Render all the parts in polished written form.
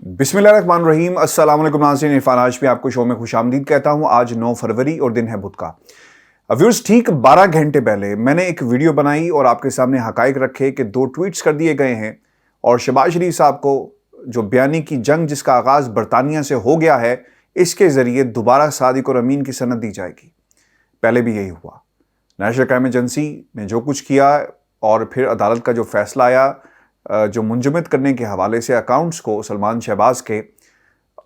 बिस्मिल्लाहिर्रहमानिर्रहीम। अस्सलाम वालेकुम नाज़रीन, इरफान हाशमी आपको शो में खुशामदीद कहता हूँ। आज 9 फरवरी और दिन है बुध का। व्यूअर्स, ठीक 12 घंटे पहले मैंने एक वीडियो बनाई और आपके सामने हकाइक रखे कि 2 ट्वीट्स कर दिए गए हैं और शहबाज शरीफ साहब को जो बयानी की जंग जिसका आगाज़ बरतानिया से हो गया है, इसके ज़रिए दोबारा सादिक और अमीन की सनद दी जाएगी। पहले भी यही हुआ। नेशनल क्राइम एजेंसी ने जो कुछ किया और फिर अदालत का जो फैसला आया जो मुंजमद करने के हवाले से अकाउंट्स को सलमान शहबाज के,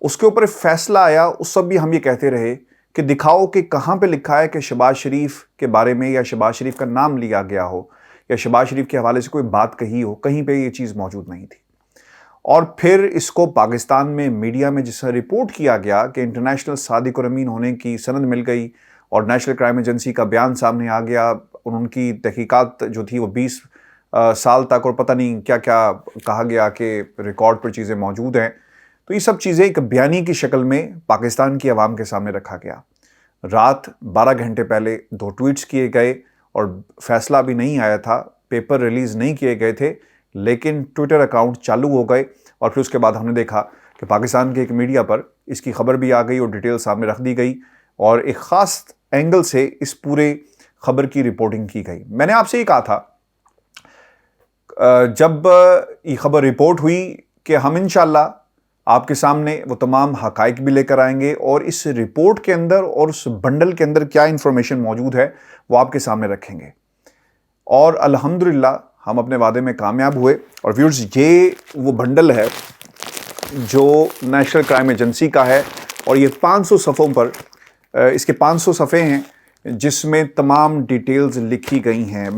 उसके ऊपर फैसला आया। उस सब भी हम ये कहते रहे कि दिखाओ कि कहाँ पे लिखा है कि शहबाज शरीफ के बारे में या शहबाज शरीफ का नाम लिया गया हो या शहबाज शरीफ के हवाले से कोई बात कही हो। कहीं पे ये चीज़ मौजूद नहीं थी। और फिर इसको पाकिस्तान में मीडिया में जिस रिपोर्ट किया गया कि इंटरनेशनल सादिक और अमीन होने की सनद मिल गई और नेशनल क्राइम एजेंसी का बयान सामने आ गया और उनकी तहकीकात जो थी वो 20 साल तक और पता नहीं क्या क्या कहा गया कि रिकॉर्ड पर चीज़ें मौजूद हैं। तो ये सब चीज़ें एक बयानी की शक्ल में पाकिस्तान की आवाम के सामने रखा गया। रात 12 घंटे पहले 2 ट्वीट्स किए गए और फैसला भी नहीं आया था, पेपर रिलीज़ नहीं किए गए थे, लेकिन ट्विटर अकाउंट चालू हो गए और फिर उसके बाद हमने देखा कि पाकिस्तान के एक मीडिया पर इसकी खबर भी आ गई और डिटेल सामने रख दी गई और एक ख़ास एंगल से इस पूरे खबर की रिपोर्टिंग की गई। मैंने आपसे ये कहा था जब ये खबर रिपोर्ट हुई कि हम इंशाल्लाह आपके सामने वो तमाम हकाइक भी लेकर आएंगे और इस रिपोर्ट के अंदर और उस बंडल के अंदर क्या इंफॉर्मेशन मौजूद है वो आपके सामने रखेंगे। और अल्हम्दुलिल्लाह हम अपने वादे में कामयाब हुए। और व्यूअर्स, ये वो बंडल है जो नेशनल क्राइम एजेंसी का है और ये 500 सफ़ों पर इसके 500 सफ़े हैं जिसमें तमाम डिटेल्स लिखी गई हैं।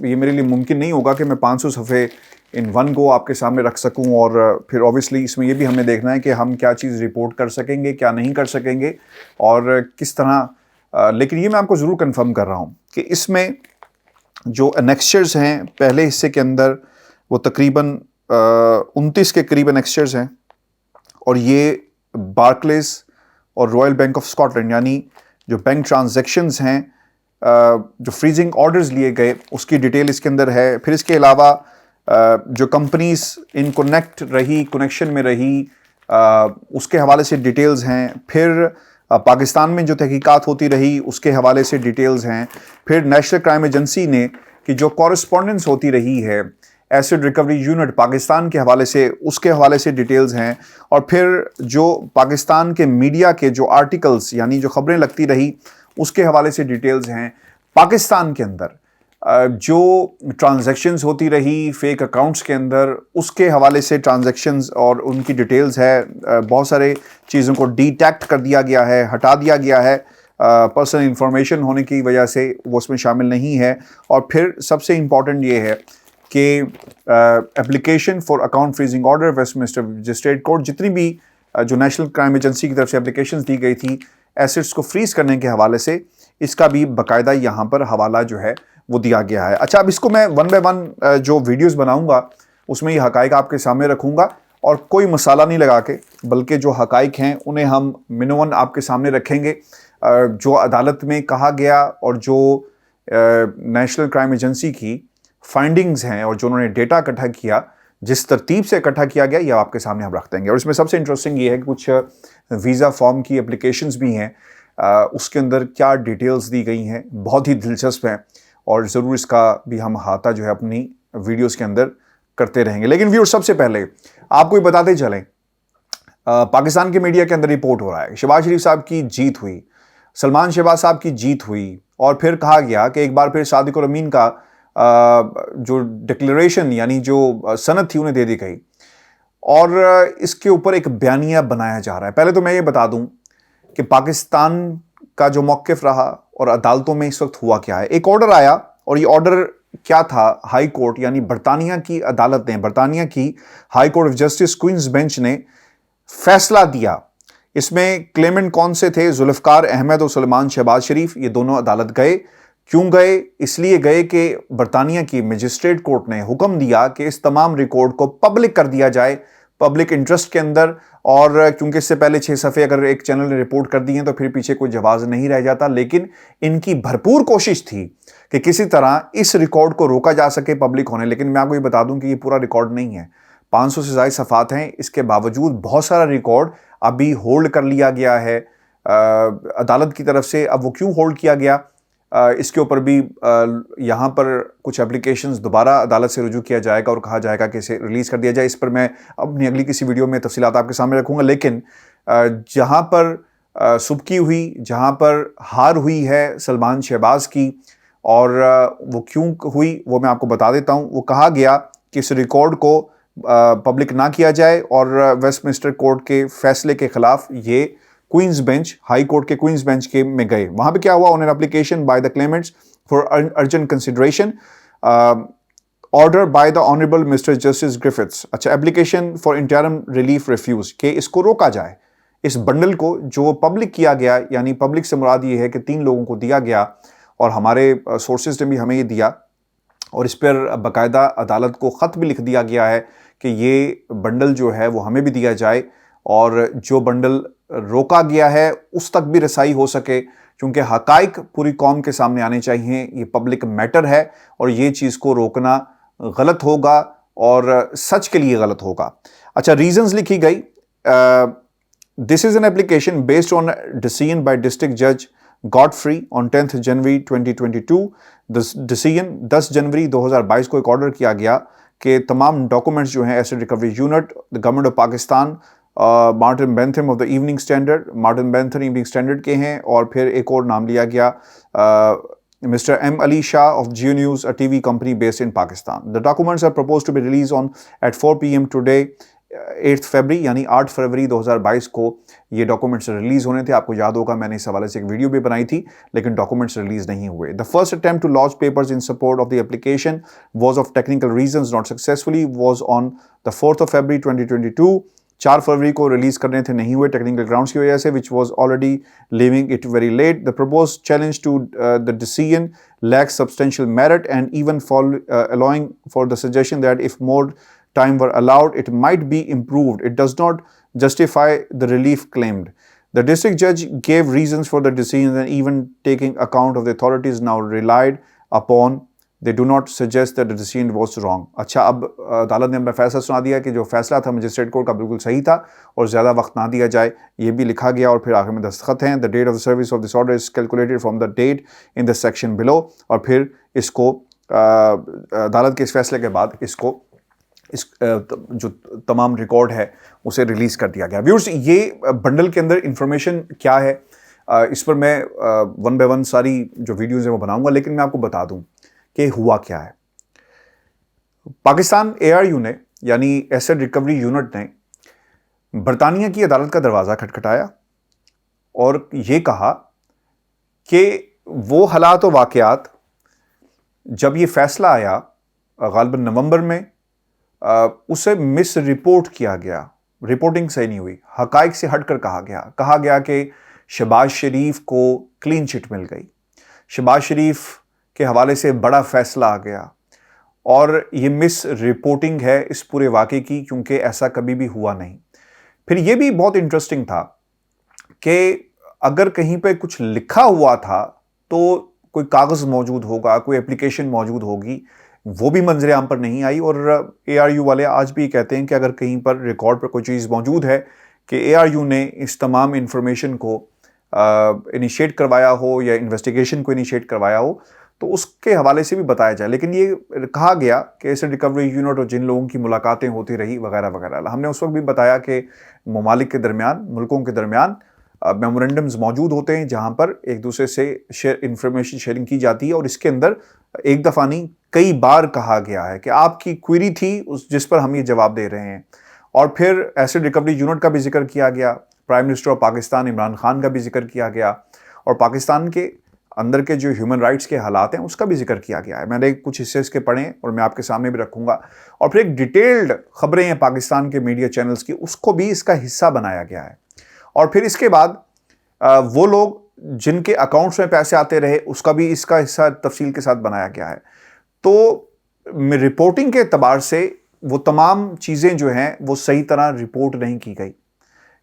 ये मेरे लिए मुमकिन नहीं होगा कि मैं 500 सफ़े इन वन गो आपके सामने रख सकूं और फिर ऑब्वियसली इसमें ये भी हमें देखना है कि हम क्या चीज़ रिपोर्ट कर सकेंगे, क्या नहीं कर सकेंगे और किस तरह। लेकिन ये मैं आपको ज़रूर कंफर्म कर रहा हूँ कि इसमें जो एनेक्स्चर्स हैं पहले हिस्से के अंदर वो तकरीबन 29 के करीब एनेक्स्चर्स हैं और ये बार्कलेस और रॉयल बैंक ऑफ स्कॉटलैंड यानी जो बैंक ट्रांजैक्शंस हैं, जो फ्रीजिंग ऑर्डर्स लिए गए उसकी डिटेल इसके अंदर है। फिर इसके अलावा जो कंपनीज इन कनेक्शन में रही उसके हवाले से डिटेल्स हैं। फिर पाकिस्तान में जो तहकीकात होती रही उसके हवाले से डिटेल्स हैं। फिर नेशनल क्राइम एजेंसी ने कि जो कॉरेस्पॉन्डेंस होती रही है एसिड रिकवरी यूनिट पाकिस्तान के हवाले से, उसके हवाले से डिटेल्स हैं। और फिर जो पाकिस्तान के मीडिया के जो आर्टिकल्स यानी जो खबरें लगती रही उसके हवाले से डिटेल्स हैं। पाकिस्तान के अंदर जो ट्रांजैक्शंस होती रही फेक अकाउंट्स के अंदर उसके हवाले से ट्रांजैक्शंस और उनकी डिटेल्स है। बहुत सारे चीज़ों को डिटेक्ट कर दिया गया है, हटा दिया गया है, पर्सनल इंफॉर्मेशन होने की वजह से वो उसमें शामिल नहीं है। और फिर सबसे इम्पॉर्टेंट ये है कि application for account freezing order Westminster magistrate court, जितनी भी जो नेशनल क्राइम एजेंसी की तरफ से एप्लीकेशंस दी गई थी एसेट्स को फ्रीज करने के हवाले से, इसका भी बाकायदा यहाँ पर हवाला जो है वो दिया गया है। अच्छा, अब इसको मैं 1 बाय 1 जो वीडियोस बनाऊंगा उसमें ये हकाइक आपके सामने रखूंगा और कोई मसाला नहीं लगा के, बल्कि जो हकाइक हैं उन्हें हम मिनोवन आपके सामने रखेंगे। जो अदालत में कहा गया और जो नेशनल क्राइम एजेंसी की फाइंडिंग्स हैं और जो उन्होंने डेटा इकट्ठा किया, जिस तरतीब से इकट्ठा किया गया, यह आपके सामने हम रख देंगे। और इसमें सबसे इंटरेस्टिंग ये है कि कुछ वीज़ा फॉर्म की एप्लीकेशंस भी हैं, उसके अंदर क्या डिटेल्स दी गई हैं, बहुत ही दिलचस्प हैं और ज़रूर इसका भी हम अहाता जो है अपनी वीडियोस के अंदर करते रहेंगे। लेकिन व्यूअर्स, सबसे पहले आपको ये बताते चलें, पाकिस्तान के मीडिया के अंदर रिपोर्ट हो रहा है शहबाज शरीफ साहब की जीत हुई, सलमान शहबाज साहब की जीत हुई और फिर कहा गया कि एक बार फिर सादिक और अमीन का जो डिक्लेरेशन यानी जो सनद थी उन्हें दे दी गई और इसके ऊपर एक बयानिया बनाया जा रहा है। पहले तो मैं ये बता दूं कि पाकिस्तान का जो मौक़िफ़ रहा और अदालतों में इस वक्त हुआ क्या है। एक ऑर्डर आया और ये ऑर्डर क्या था, हाई कोर्ट यानी बरतानिया की अदालत ने, बरतानिया की high court of justice queen's bench ने फैसला दिया। इसमें क्लेमेंट कौन से थे? जुल्फ़िकार अहमद और सलमान शहबाज शरीफ। ये दोनों अदालत गए। क्यों गए? इसलिए गए कि बरतानिया की मजिस्ट्रेट कोर्ट ने हुक्म दिया कि इस तमाम रिकॉर्ड को पब्लिक कर दिया जाए, पब्लिक इंटरेस्ट के अंदर। और क्योंकि इससे पहले 6 सफ़े अगर एक चैनल ने रिपोर्ट कर दी हैं तो फिर पीछे कोई जवाब नहीं रह जाता। लेकिन इनकी भरपूर कोशिश थी कि किसी तरह इस रिकॉर्ड को रोका जा सके पब्लिक होने। लेकिन मैं आपको ये बता दूं कि ये पूरा रिकॉर्ड नहीं है। 500 से ज़्यादा सफ़ात हैं। इसके बावजूद बहुत सारा रिकॉर्ड अभी होल्ड कर लिया गया है अदालत की तरफ से। अब वो क्यों होल्ड किया गया, इसके ऊपर भी यहाँ पर कुछ एप्लीकेशंस दोबारा अदालत से रुजू किया जाएगा और कहा जाएगा कि इसे रिलीज़ कर दिया जाए। इस पर मैं अपनी अगली किसी वीडियो में तफसीलात आपके सामने रखूँगा। लेकिन जहाँ पर सुबकी हुई, जहाँ पर हार हुई है सलमान शहबाज की, और वो क्यों हुई वो मैं आपको बता देता हूँ। वो कहा गया कि इस रिकॉर्ड को पब्लिक ना किया जाए और वेस्टमिंस्टर कोर्ट के फैसले के खिलाफ ये क्वींस बेंच, हाई कोर्ट के क्वींस बेंच के में गए। वहां पे क्या हुआ, on an application by the Clements for urgent consideration order by the honourable mister justice Griffiths. अच्छा, application for interim relief refuse के इसको रोका जाए। इस बंडल को जो पब्लिक किया गया, यानी पब्लिक से मुराद ये है कि 3 लोगों को दिया गया और हमारे सोर्सेज ने भी हमें ये दिया, और इस पर बाकायदा अदालत को ख़त भी लिख दिया गया है कि ये बंडल जो है वो हमें भी दिया जाए और जो बंडल रोका गया है उस तक भी रसाई हो सके, क्योंकि हकाइक पूरी कौम के सामने आने चाहिए। ये पब्लिक मैटर है और ये चीज़ को रोकना गलत होगा और सच के लिए गलत होगा। अच्छा, रीजंस लिखी गई। This is an application based on decision by district जज गॉडफ्री ऑन 10 जनवरी 2022। डिसीजन 10 जनवरी 2022 को एक ऑर्डर किया गया कि तमाम डॉक्यूमेंट्स जो हैं acid recovery unit, the government of Pakistan, Martin Bentham of the Evening Standard, Martin Bentham Evening Standard के हैं, और फिर एक और नाम लिया गया mister M Ali Shah of Geo News, a TV company based in Pakistan. The documents are propose to be release on at 4 PM today 8 February, यानी 8 फरवरी 2022 को ये डॉक्यूमेंट्स रिलीज होने थे। आपको याद होगा मैंने इस हवाले से एक वीडियो भी बनाई थी, लेकिन डॉक्यूमेंट्स रिलीज नहीं हुए। The first attempt to launch papers in support of the application was of technical reasons not successfully was on the 4th of February 2022। 4 फरवरी को रिलीज करने थे, नहीं हुए टेक्निकल ग्राउंड्स की वजह से, which was already living it very late. The propose challenge to the decision lacks substantial merit and even allowing for the suggestion that if more time were allowed, it might be improved. It does not justify the relief claimed. The district judge gave reasons for the decision and even taking account of the authorities now relied upon, they do not suggest that the decision was wrong. अच्छा, अब अदालत ने अपना फैसला सुना दिया कि जो फैसला था मजिस्ट्रेट कोर्ट का बिल्कुल सही था और ज़्यादा वक्त ना दिया जाए, ये भी लिखा गया। और फिर आखिर में दस्तखत हैं। The date of the service of this order is calculated from the date in the section below. और फिर इसको अदालत के इस फैसले के बाद इसको जो तमाम रिकॉर्ड है उसे रिलीज कर दिया गया। व्यूअर्स, ये बंडल के अंदर इंफॉर्मेशन क्या है, इस पर मैं वन बाय वन सारी जो वीडियोज़ हैं वो बनाऊंगा, लेकिन मैं आपको बता दूं कि हुआ क्या है। पाकिस्तान ARU ने, यानी एसिड रिकवरी यूनिट ने, बरतानिया की अदालत का दरवाज़ा खटखटाया और ये कहा कि वो हालात और वाक़यात जब ये फैसला आया ग़ालिबन नवंबर में, उसे मिस रिपोर्ट किया गया, रिपोर्टिंग सही नहीं हुई, हकाइक से हटकर कहा गया कि शहबाज शरीफ को क्लीन चिट मिल गई, शहबाज शरीफ के हवाले से बड़ा फैसला आ गया। और ये मिस रिपोर्टिंग है इस पूरे वाक़े की, क्योंकि ऐसा कभी भी हुआ नहीं। फिर ये भी बहुत इंटरेस्टिंग था कि अगर कहीं पे कुछ लिखा हुआ था तो कोई कागज़ मौजूद होगा, कोई एप्लीकेशन मौजूद होगी, वो भी मंजर आम पर नहीं आई। और ARU वाले आज भी कहते हैं कि अगर कहीं पर रिकॉर्ड पर कोई चीज़ मौजूद है कि ARU ने इस तमाम इंफॉर्मेशन को इनिशिएट करवाया हो या इन्वेस्टिगेशन को इनिशिएट करवाया हो, तो उसके हवाले से भी बताया जाए। लेकिन ये कहा गया कि एसिड रिकवरी यूनिट और जिन लोगों की मुलाकातें होती रही वगैरह वगैरह, हमने उस वक्त भी बताया कि ममालिक के दरमियान, मुल्कों के दरमियान मेमोरेंडम्स मौजूद होते हैं जहाँ पर एक दूसरे से इंफॉर्मेशन शेयरिंग की जाती है। और इसके अंदर एक दफ़ा नहीं, कई बार कहा गया है कि आपकी क्वेरी थी जिस पर हम ये जवाब दे रहे हैं। और फिर एसिड रिकवरी यूनिट का भी जिक्र किया गया, prime minister of Pakistan Imran Khan का भी जिक्र किया गया, और पाकिस्तान के अंदर के जो ह्यूमन राइट्स के हालात हैं उसका भी जिक्र किया गया है। मैंने कुछ हिस्से इसके पढ़े और मैं आपके सामने भी रखूंगा। और फिर एक डिटेल्ड खबरें हैं पाकिस्तान के मीडिया चैनल्स की, उसको भी इसका हिस्सा बनाया गया है। और फिर इसके बाद वो लोग जिनके अकाउंट्स में पैसे आते रहे उसका भी इसका हिस्सा तफसील के साथ बनाया गया है। तो रिपोर्टिंग के एतबार से वो तमाम चीज़ें जो हैं वो सही तरह रिपोर्ट नहीं की गई,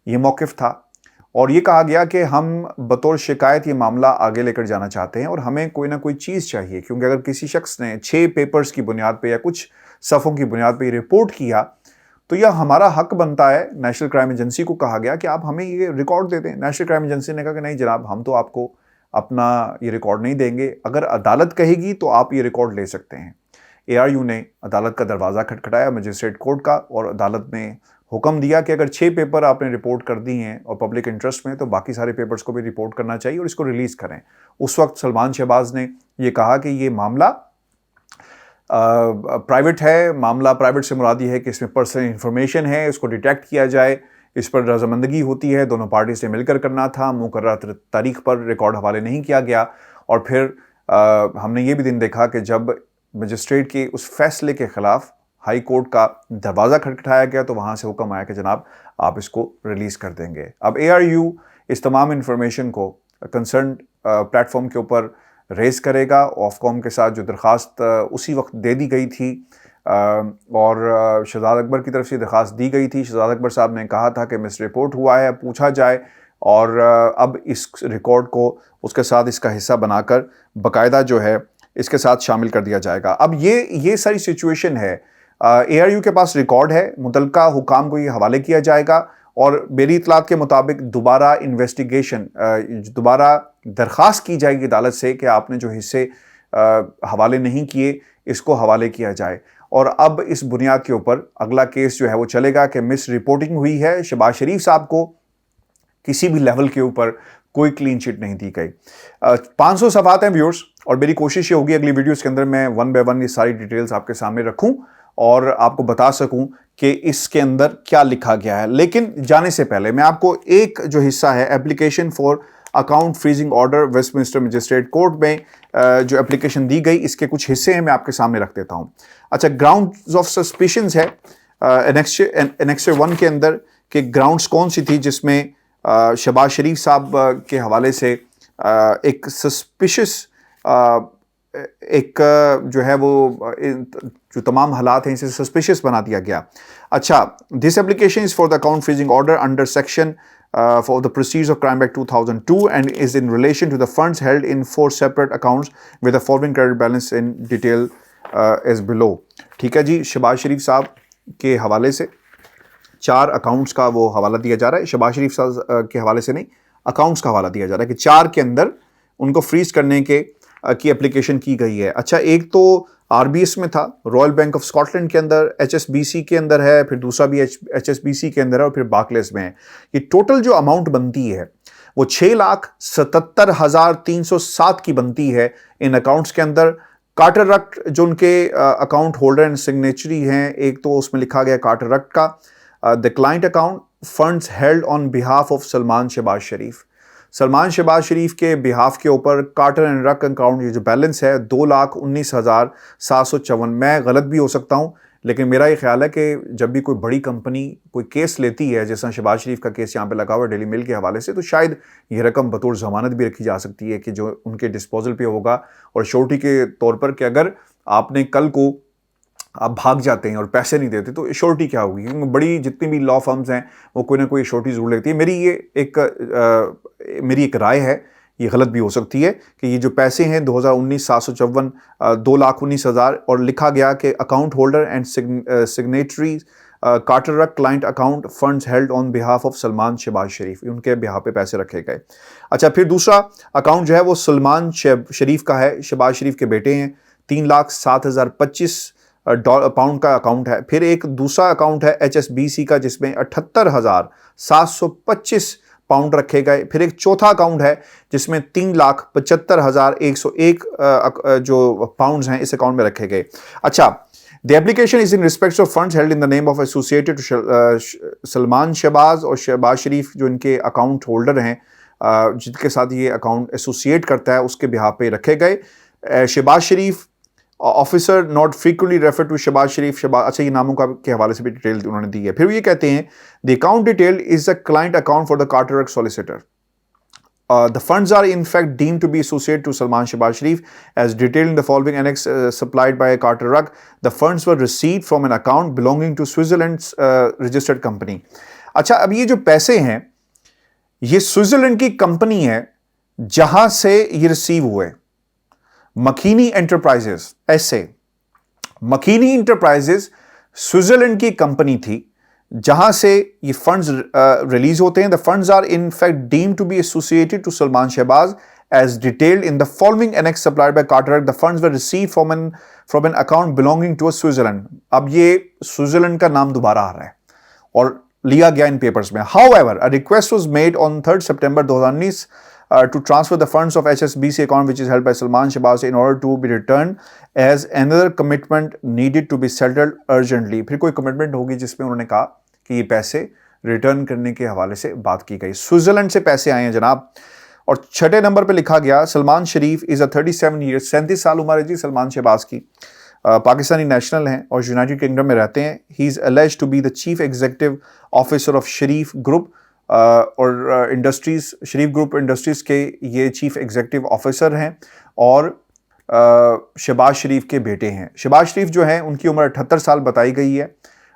ये मौक़िफ़ था। और ये कहा गया कि हम बतौर शिकायत ये मामला आगे लेकर जाना चाहते हैं और हमें कोई ना कोई चीज़ चाहिए, क्योंकि अगर किसी शख्स ने 6 पेपर्स की बुनियाद पे या कुछ सफ़ों की बुनियाद पे रिपोर्ट किया तो यह हमारा हक बनता है। नेशनल क्राइम एजेंसी को कहा गया कि आप हमें ये रिकॉर्ड दे दें। नेशनल क्राइम एजेंसी ने कहा कि नहीं जनाब, हम तो आपको अपना ये रिकॉर्ड नहीं देंगे, अगर अदालत कहेगी तो आप ये रिकॉर्ड ले सकते हैं। ARU ने अदालत का दरवाज़ा खटखटाया, मजिस्ट्रेट कोर्ट का, और अदालत ने हुक्म दिया कि अगर 6 पेपर आपने रिपोर्ट कर दी हैं और पब्लिक इंटरेस्ट में, तो बाकी सारे पेपर्स को भी रिपोर्ट करना चाहिए और इसको रिलीज़ करें। उस वक्त सलमान शहबाज ने ये कहा कि ये मामला प्राइवेट है, मामला प्राइवेट से मुराद ये है कि इसमें पर्सनल इंफॉर्मेशन है, इसको डिटेक्ट किया जाए, इस पर रजामंदगी होती है, दोनों पार्टी से मिलकर करना था, मुकर्रर तारीख पर रिकॉर्ड हवाले नहीं किया गया। और फिर हमने ये भी दिन देखा कि जब मजिस्ट्रेट के उस फैसले के खिलाफ हाई कोर्ट का दरवाज़ा खटखटाया गया तो वहाँ से हुक्म आया कि जनाब आप इसको रिलीज़ कर देंगे। अब ARU इस तमाम इंफॉर्मेशन को कंसर्न प्लेटफॉर्म के ऊपर रेज़ करेगा। ऑफकॉम के साथ जो दरख्वास्त उसी वक्त दे दी गई थी और शहजाद अकबर की तरफ से दरख्वास्त दी गई थी। शहजाद अकबर साहब ने कहा था कि मिस रिपोर्ट हुआ है, पूछा जाए, और अब इस रिकॉर्ड को उसके साथ इसका हिस्सा बनाकर बाकायदा जो है इसके साथ शामिल कर दिया जाएगा। अब ये सारी सिचुएशन है। ARU के पास रिकॉर्ड है, मुतलका हुकाम को ये हवाले किया जाएगा और मेरी इतलात के मुताबिक दोबारा इन्वेस्टिगेशन, दोबारा दरख्वास्त की जाएगी अदालत से कि आपने जो हिस्से हवाले नहीं किए इसको हवाले किया जाए। और अब इस बुनियाद के ऊपर अगला केस जो है वो चलेगा कि मिस रिपोर्टिंग हुई है, शहबाज शरीफ साहब को किसी भी लेवल के ऊपर कोई क्लीन चिट नहीं दी गई। 500 सवाल हैं व्यूअर्स, और मेरी कोशिश ये होगी अगली वीडियोस के अंदर मैं 1 बाय 1 ये सारी डिटेल्स आपके सामने रखूं और आपको बता सकूं कि इसके अंदर क्या लिखा गया है। लेकिन जाने से पहले मैं आपको एक जो हिस्सा है application for account freezing order Westminster magistrate court में जो एप्लीकेशन दी गई, इसके कुछ हिस्से हैं, मैं आपके सामने रख देता हूं। अच्छा, ग्राउंड्स ऑफ सस्पिशंस है एनेक्सर 1 के अंदर कि ग्राउंड्स कौन सी थी जिसमें शहबाज शरीफ साहब के हवाले से एक सस्पिशियस एक जो है वो जो तमाम हालात हैं इसे सस्पिशियस बना दिया गया। अच्छा, this application is for the account freezing order under section for the Proceeds of Crime Act 2002 and is in relation to the funds held in 4 separate accounts with the following credit balance in detail as below। ठीक है जी, शहबाज शरीफ साहब के हवाले से 4 accounts का वो हवाला दिया जा रहा है। शहबाज शरीफ साहब के हवाले से नहीं, अकाउंट्स का हवाला दिया जा रहा है कि 4 के अंदर उनको फ्रीज करने के की एप्लीकेशन की गई है। अच्छा, एक तो RBS में था, रॉयल बैंक ऑफ स्कॉटलैंड के अंदर, HSBC के अंदर है, फिर दूसरा भी HSBC के अंदर है और फिर बार्कलेस में है। ये टोटल जो अमाउंट बनती है वो 6,77,307 की बनती है इन अकाउंट्स के अंदर। कार्टर रक्ट जो उनके अकाउंट होल्डर एंड सिग्नेचरी हैं, एक तो उसमें लिखा गया कार्टर रक्ट का the client account funds held on behalf of Salman Shahbaz Sharif. Salman Shahbaz Sharif के बिहाफ के ऊपर कार्टर एंड रक अकाउंट ये जो बैलेंस है 2,19,754। मैं गलत भी हो सकता हूं, लेकिन मेरा ये ख्याल है कि जब भी कोई बड़ी कंपनी कोई केस लेती है, जैसा शहबाज शरीफ का केस यहाँ पे लगा हुआ है डेली मेल के हवाले से, तो शायद ये रकम बतौर जमानत भी रखी जा सकती है कि जो उनके डिस्पोजल पे होगा और श्योरिटी के तौर पर कि अगर आपने कल को आप भाग जाते हैं और पैसे नहीं देते तो श्योरिटी क्या होगी। क्योंकि बड़ी जितनी भी लॉ फर्म्स हैं वो कोई ना कोई श्योरिटी जरूर लेती है। मेरी एक राय है, ये गलत भी हो सकती है, कि ये जो पैसे हैं 2019,754 2,19,000 और लिखा गया कि account holder and signatory Carter Ruck client account funds held on behalf of Salman Shahbaz Sharif, उनके बिहाफ पे पैसे रखे गए। अच्छा, फिर दूसरा अकाउंट जो है वो सलमान शरीफ का है, शहबाज शरीफ के बेटे हैं, 3,07,025 पाउंड का अकाउंट है। फिर एक दूसरा अकाउंट है HSBC का जिसमें 78,725 पाउंड रखे गए। फिर एक चौथा अकाउंट है जिसमें 3,75,101 जो पाउंड्स हैं इस अकाउंट में रखे गए। अच्छा, the application is in respect of funds held in the name of associated Salman Shahbaz और शहबाज शरीफ जो इनके अकाउंट होल्डर हैं, जिनके साथ ये अकाउंट एसोसिएट करता है, उसके बिहाफ पे रखे गए। Shahbaz Sharif officer not frequently refer to Shahbaz Sharif Shahbaz. अच्छा, ये नामों का के हवाले से भी डिटेल उन्होंने दी है। फिर ये कहते हैं the account detail is the client account for the Carter Ruck solicitor. The funds are in fact deemed to be associated to Salman Shehbaz Sharif as detailed in the following annex supplied by Carter Ruck. The funds were received from an account belonging to Switzerland's registered company. अच्छा, अब ये जो पैसे हैं ये Switzerland की company है जहां से ये रिसीव हुए, मखीनी एंटरप्राइजेस ऐसे। मखीनी एंटरप्राइजेस स्विट्जरलैंड की कंपनी थी जहां से ये फंड्स रिलीज होते हैं। The funds are in fact deemed to be associated to Salman Shahbaz as detailed in the following annex supplied by Carteret. The funds were received from an account belonging to Switzerland. अब ये Switzerland का नाम दोबारा आ रहा है और लिया गया इन पेपर्स में। However, a request was made on 3rd September 2019 to transfer the funds of HSBC account which is held by Salman Shahbaz in order to be returned as another commitment needed to be settled urgently. फिर कोई commitment होगी जिसमें उन्होंने कहा कि ये पैसे return करने के हवाले से बात की गई। स्विट्जरलैंड से पैसे आए हैं जनाब। और छठे नंबर पे लिखा गया Salman Sharif is a 37 years, 37 साल उम्र है जी सलमान शहबाज की, पाकिस्तानी नेशनल हैं और यूनाइटेड किंगडम में रहते हैं। He is alleged to be the chief executive officer of Sharif group और इंडस्ट्रीज, शरीफ ग्रुप इंडस्ट्रीज के ये चीफ एग्जीक्यूटिव ऑफिसर हैं और शहबाज शरीफ के बेटे हैं। शहबाज शरीफ जो हैं उनकी उम्र 78 साल बताई गई है।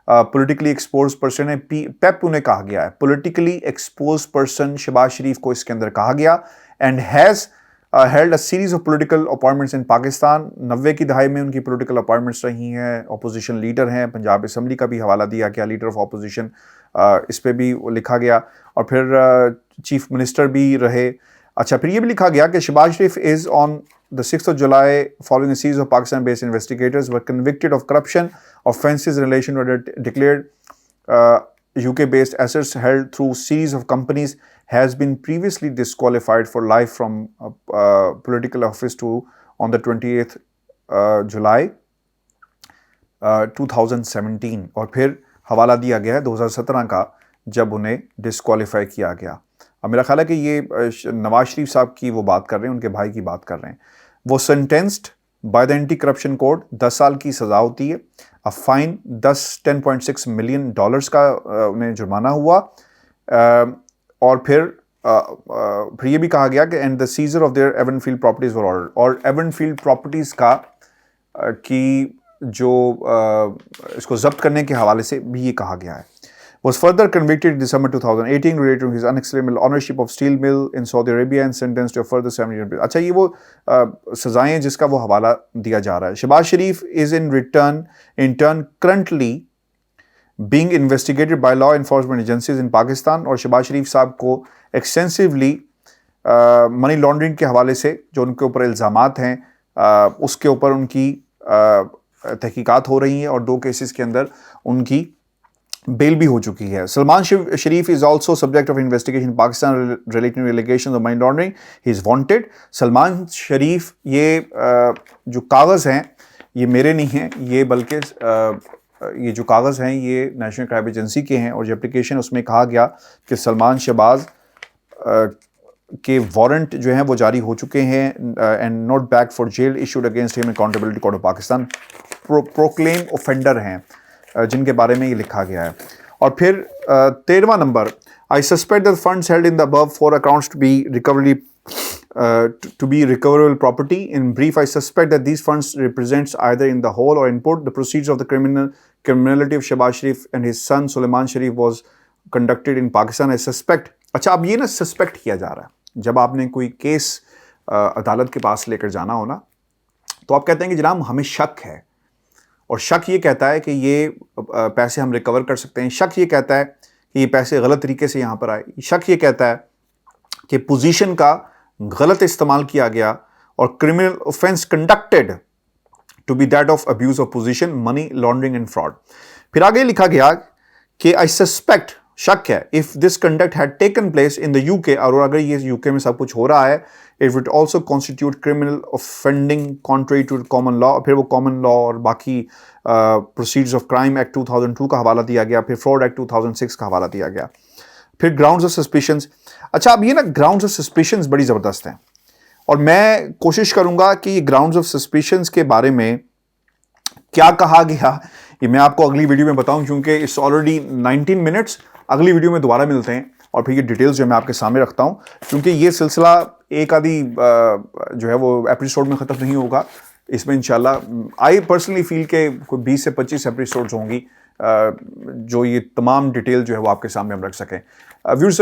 पॉलिटिकली एक्सपोज पर्सन है, पेप उन्हें कहा गया है, politically expose person Shahbaz Sharif को इसके अंदर कहा गया। And has held a series of political appointments in Pakistan. 90 की दहाई में उनकी पॉलिटिकल अपॉइंटमेंट्स रही हैं, अपोजिशन लीडर हैं, पंजाब असम्बली का भी हवाला दिया गया, लीडर ऑफ अपोजिशन इस पे भी लिखा गया, और फिर चीफ मिनिस्टर भी रहे। अच्छा, फिर ये भी लिखा गया कि Shahbaz Sharif is on the 6th of July, following a series of Pakistan-based investigators were convicted of corruption offences in relation to declared UK-based assets held through series of companies, has been previously disqualified for life from political office to on the 28th July 2017, और फिर हवाला दिया गया है 2017 का जब उन्हें disqualify किया गया। अब मेरा ख्याल है कि ये नवाज शरीफ साहब की वो बात कर रहे हैं, उनके भाई की बात कर रहे हैं। वो sentenced by the anti corruption code, 10 साल की सजा होती है, अ फाइन 10.6 मिलियन डॉलर्स का उन्हें जुर्माना हुआ। और फिर ये भी कहा गया कि and the seizure of their Avenfield properties were ordered, और एवनफील्ड प्रॉपर्टीज का की जो इसको जब्त करने के हवाले से भी ये कहा गया है। Was further convicted in December 2018 related to his unexplainable ownership of steel mill in Saudi Arabia and sentenced to a further 7 years. अच्छा, ये वो सजाएं हैं जिसका वो हवाला दिया जा रहा है। शहबाज शरीफ is in turn currently being investigated by law enforcement agencies in Pakistan, और शहबाज शरीफ साहब को extensively मनी लॉन्ड्रिंग के हवाले से जो उनके ऊपर इल्ज़ामात हैं उसके ऊपर उनकी तहकीकात हो रही हैं, और 2 केसेस के अंदर उनकी बेल भी हो चुकी है। Salman Sharif is also subject of investigation Pakistan related allegations of money laundering, he is wanted. Salman Sharif, ये जो कागज़ हैं ये मेरे नहीं हैं, ये बल्कि ये जो कागज़ हैं ये नेशनल क्राइम एजेंसी के हैं, और जो एप्लीकेशन उसमें कहा गया कि सलमान शहबाज के वारंट जो हैं वो जारी हो चुके हैं and not back for jail issued against him accountability code of Pakistan, proclaim offender हैं जिनके बारे में ये लिखा गया है। और फिर 13वां number, I suspect that funds held in the above 4 accounts to be recoverable property. In brief, I suspect that these funds represents either in the whole or in part the proceeds of the criminality of Shehbaz Sharif and his son Sulaiman Sharif was conducted in Pakistan. I suspect, अच्छा अब ये ना suspect किया जा रहा है। जब आपने कोई केस अदालत के पास लेकर जाना हो ना, तो आप कहते हैं कि जनाब हमें शक है, और शक ये कहता है कि ये पैसे हम रिकवर कर सकते हैं, शक ये कहता है कि ये पैसे गलत तरीके से यहाँ पर आए, शक ये कहता है कि पोजीशन का गलत इस्तेमाल किया गया, और criminal offence conducted to be that of abuse of position, money laundering and fraud. फिर आगे लिखा गया कि आई सस्पेक्ट, शक है, if this conduct had taken place in the UK, और अगर ये यूके में सब कुछ हो रहा है, it would also constitute criminal offending contrary to common law. फिर वो कॉमन लॉ और बाकी प्रोसीड्स ऑफ क्राइम एक्ट 2002 का हवाला दिया गया, फिर फ्रॉड एक्ट 2006 का हवाला दिया गया, फिर ग्राउंड्स ऑफ सस्पिशंस। अच्छा, अब ये ना ग्राउंड्स ऑफ सस्पिशंस बड़ी ज़बरदस्त हैं, और मैं कोशिश करूंगा कि ये ग्राउंड्स ऑफ सस्पिशंस के बारे में क्या कहा गया ये मैं आपको अगली वीडियो में बताऊं, क्योंकि इट्स ऑलरेडी 19 मिनट्स। अगली वीडियो में दोबारा मिलते हैं, और फिर ये डिटेल्स जो मैं आपके सामने रखता हूं, क्योंकि ये सिलसिला एक आधी जो है वो एपिसोड में ख़त्म नहीं होगा। इसमें इंशाल्लाह आई पर्सनली फील के कोई 20 से 25 एपिसोड्स होंगी जो ये तमाम डिटेल जो है वो आपके सामने हम रख सकें। व्यूअर्स,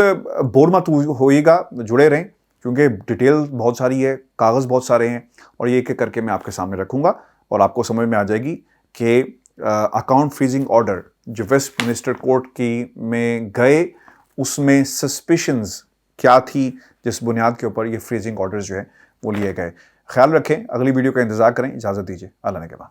बोर मत होइएगा, जुड़े रहें, क्योंकि डिटेल बहुत सारी है, कागज़ बहुत सारे हैं, और ये एक एक करके मैं आपके सामने रखूँगा, और आपको समझ में आ जाएगी कि अकाउंट फ्रीजिंग ऑर्डर जो वेस्टमिनिस्टर कोर्ट की में गए, उसमें सस्पिशंस क्या थी जिस बुनियाद के ऊपर ये फ्रीजिंग ऑर्डर जो है वो लिए गए। ख्याल रखें, अगली वीडियो का इंतजार करें, इजाज़त दीजिए, अल्लाह ने के बाद।